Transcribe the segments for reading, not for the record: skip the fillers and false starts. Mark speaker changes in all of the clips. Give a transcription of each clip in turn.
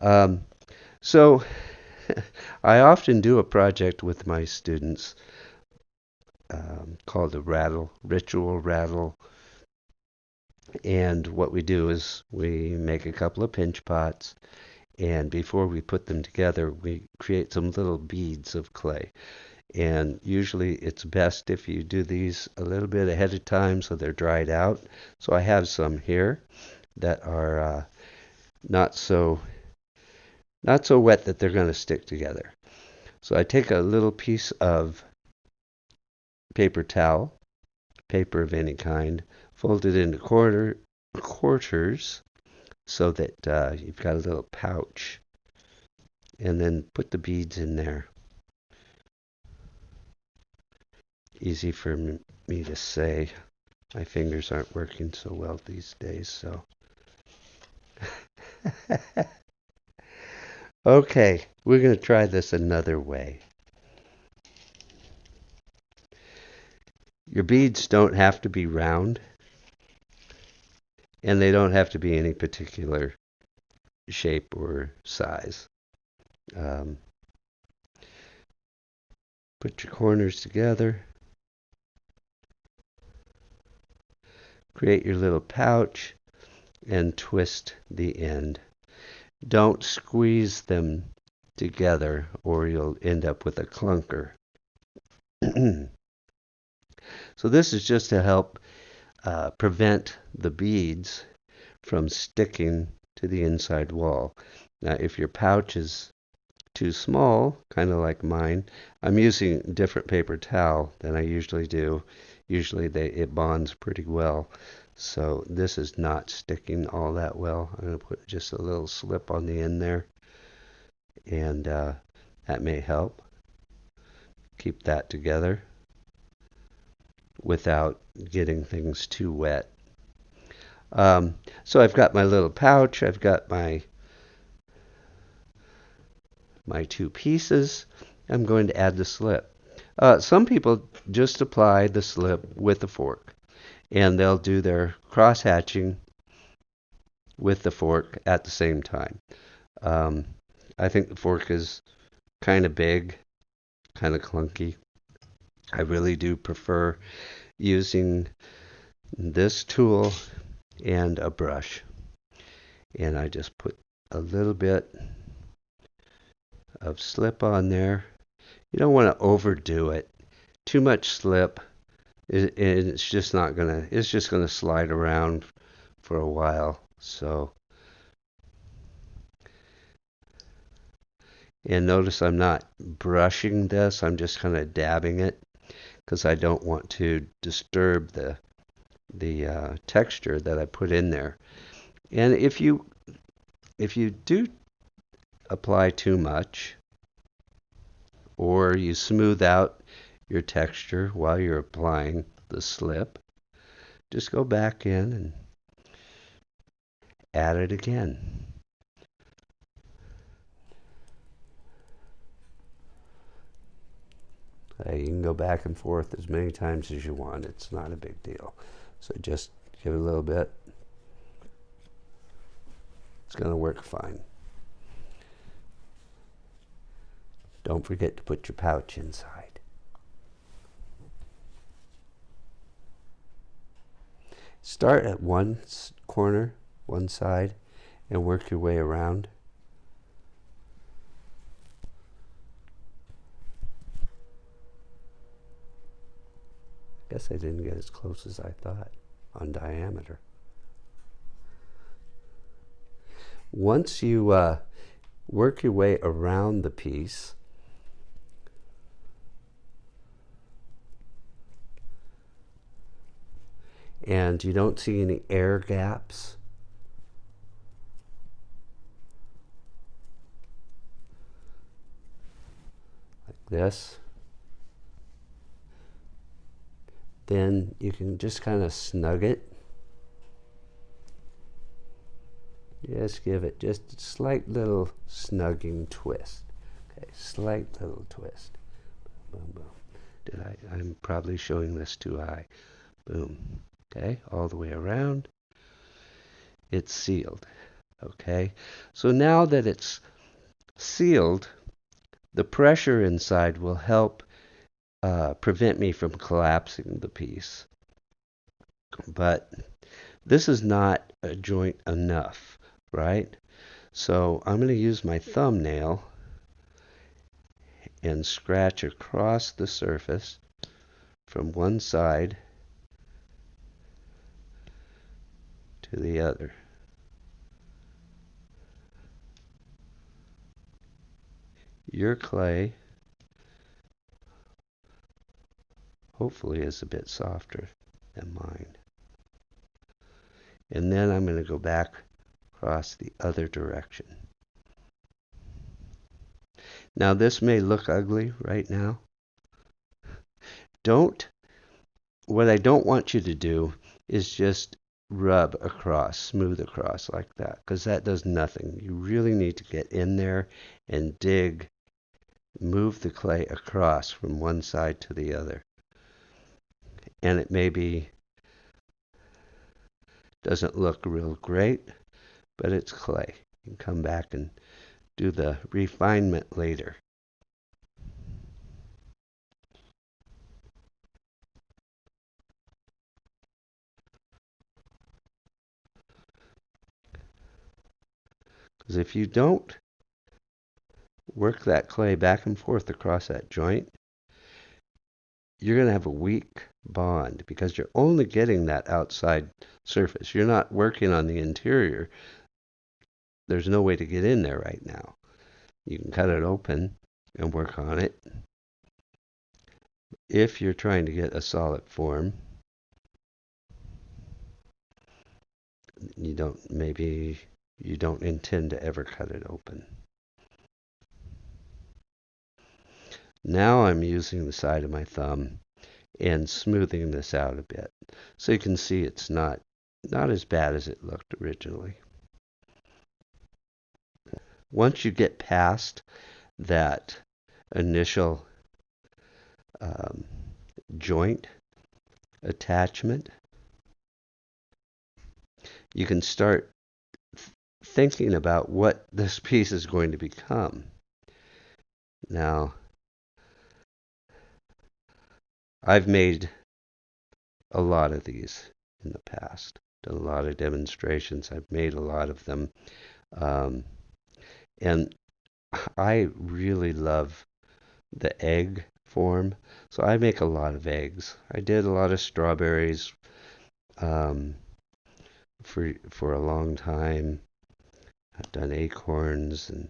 Speaker 1: Um, so I often do a project with my students called a rattle, ritual rattle. And what we do is we make a couple of pinch pots, and before we put them together, we create some little beads of clay. And usually it's best if you do these a little bit ahead of time so they're dried out. So I have some here that are not so not so wet that they're going to stick together. So I take a little piece of paper towel, paper of any kind, fold it into quarters so that you've got a little pouch, and then put the beads in there. Easy for me to say. My fingers aren't working so well these days, so. Okay, we're going to try this another way. Your beads don't have to be round, and they don't have to be any particular shape or size. Um, put your corners together, create your little pouch, and twist the end. Don't squeeze them together or you'll end up with a clunker. So this is just to help prevent the beads from sticking to the inside wall. Now, if your pouch is too small, kind of like mine, I'm using different paper towel than I usually do. Usually it bonds pretty well. So this is not sticking all that well. I'm going to put just a little slip on the end there, and that may help keep that together without getting things too wet. So I've got my little pouch. I've got my two pieces. I'm going to add the slip. Some people just apply the slip with a fork, and they'll do their cross hatching with the fork at the same time. Um, I think the fork is kind of big, kind of clunky. I really do prefer using this tool and a brush. And I just put a little bit of slip on there. You don't want to overdo it. Too much slip, it's just not gonna. It's just gonna slide around for a while. So, and notice I'm not brushing this. I'm just kind of dabbing it because I don't want to disturb the texture that I put in there. And if you do apply too much, or you smooth out your texture while you're applying the slip, just go back in and add it again. You can go back and forth as many times as you want. It's not a big deal. So just give it a little bit. It's going to work fine. Don't forget to put your pouch inside. Start at one corner, one side, and work your way around. I guess I didn't get as close as I thought on diameter. Once you work your way around the piece, and you don't see any air gaps, like this, then you can just kind of snug it. Just give it just a slight little snugging twist. Okay, slight little twist. Boom, boom. I'm probably showing this too high. Boom. Okay, all the way around. It's sealed. Okay, so now that it's sealed, the pressure inside will help prevent me from collapsing the piece. But this is not a joint enough, right? So I'm going to use my thumbnail and scratch across the surface from one side to the other. Your clay hopefully is a bit softer than mine. And then I'm going to go back across the other direction. Now this may look ugly right now. What I don't want you to do is just rub across, smooth across like that, because that does nothing. You really need to get in there and dig, move the clay across from one side to the other. And it maybe doesn't look real great, but it's clay. You can come back and do the refinement later. Because if you don't work that clay back and forth across that joint, you're going to have a weak bond because you're only getting that outside surface. You're not working on the interior. There's no way to get in there right now. You can cut it open and work on it. If you're trying to get a solid form, maybe you don't intend to ever cut it open. Now I'm using the side of my thumb and smoothing this out a bit. So you can see it's not as bad as it looked originally. Once you get past that initial joint attachment, you can start thinking about what this piece is going to become. Now, I've made a lot of these in the past, done a lot of demonstrations. I've made a lot of them. And I really love the egg form. So I make a lot of eggs. I did a lot of strawberries for a long time. I've done acorns and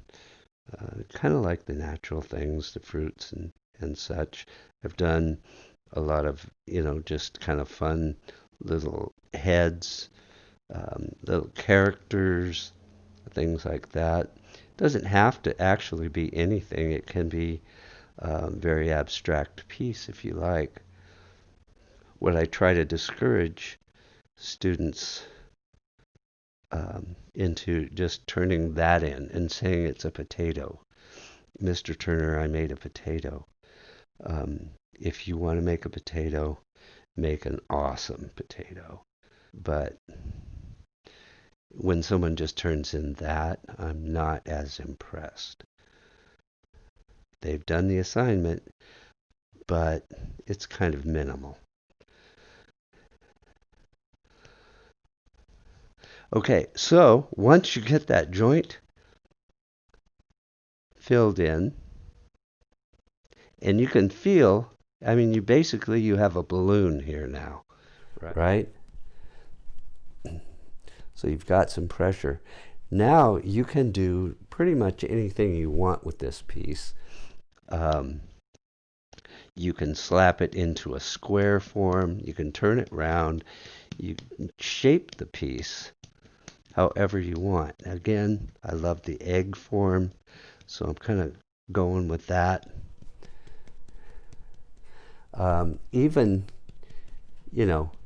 Speaker 1: kind of like the natural things, the fruits and such. I've done a lot of, just kind of fun little heads, little characters, things like that. It doesn't have to actually be anything. It can be a very abstract piece if you like. What I try to discourage students into just turning that in and saying it's a potato. Mr. Turner, I made a potato. If you want to make a potato, make an awesome potato. But when someone just turns in that, I'm not as impressed. They've done the assignment, but it's kind of minimal. Okay, so once you get that joint filled in, and you can feel, you have a balloon here now, right? So you've got some pressure. Now you can do pretty much anything you want with this piece. You can slap it into a square form. You can turn it round. You can shape the piece however you want. Again, I love the egg form, so I'm kind of going with that. Even,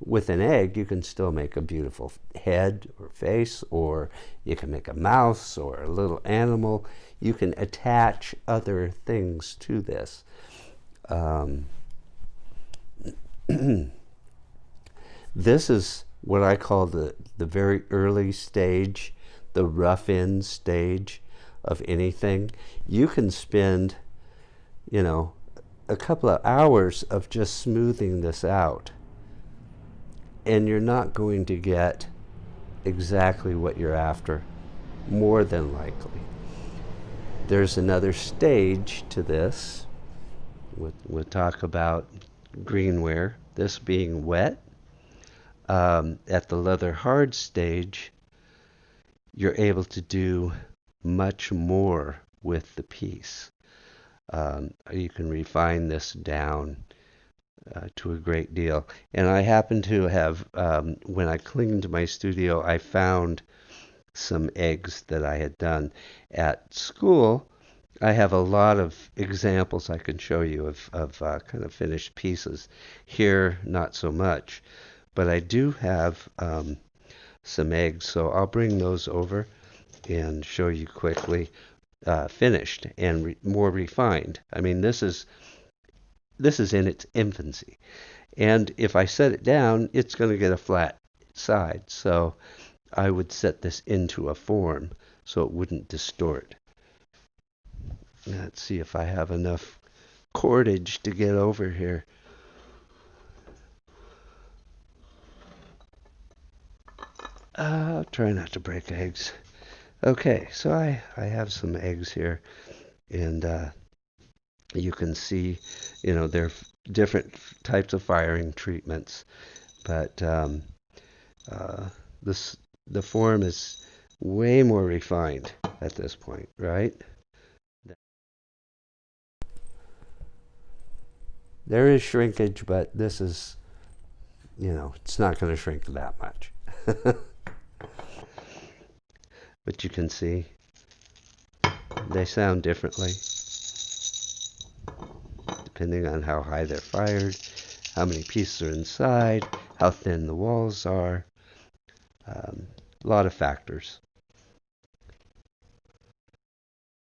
Speaker 1: with an egg, you can still make a beautiful head or face, or you can make a mouse or a little animal. You can attach other things to this. This is what I call the very early stage, the rough in stage of anything, you can spend, you know, a couple of hours of just smoothing this out, and you're not going to get exactly what you're after, more than likely. There's another stage to this. We'll talk about greenware, this being wet. At the leather hard stage, you're able to do much more with the piece. You can refine this down to a great deal. And I happen to have, when I cleaned my studio, I found some eggs that I had done at school. I have a lot of examples I can show you of kind of finished pieces. Here, not so much. But I do have some eggs, so I'll bring those over and show you quickly finished and more refined. I mean, this is in its infancy, and if I set it down, it's going to get a flat side. So I would set this into a form so it wouldn't distort. Let's see if I have enough cordage to get over here. Try not to break eggs. Okay, so I have some eggs here, and you can see, there are different types of firing treatments, but uh, this the form is way more refined at this point, right? There is shrinkage, but this is, it's not going to shrink that much. But you can see they sound differently depending on how high they're fired, how many pieces are inside, how thin the walls are. A lot of factors.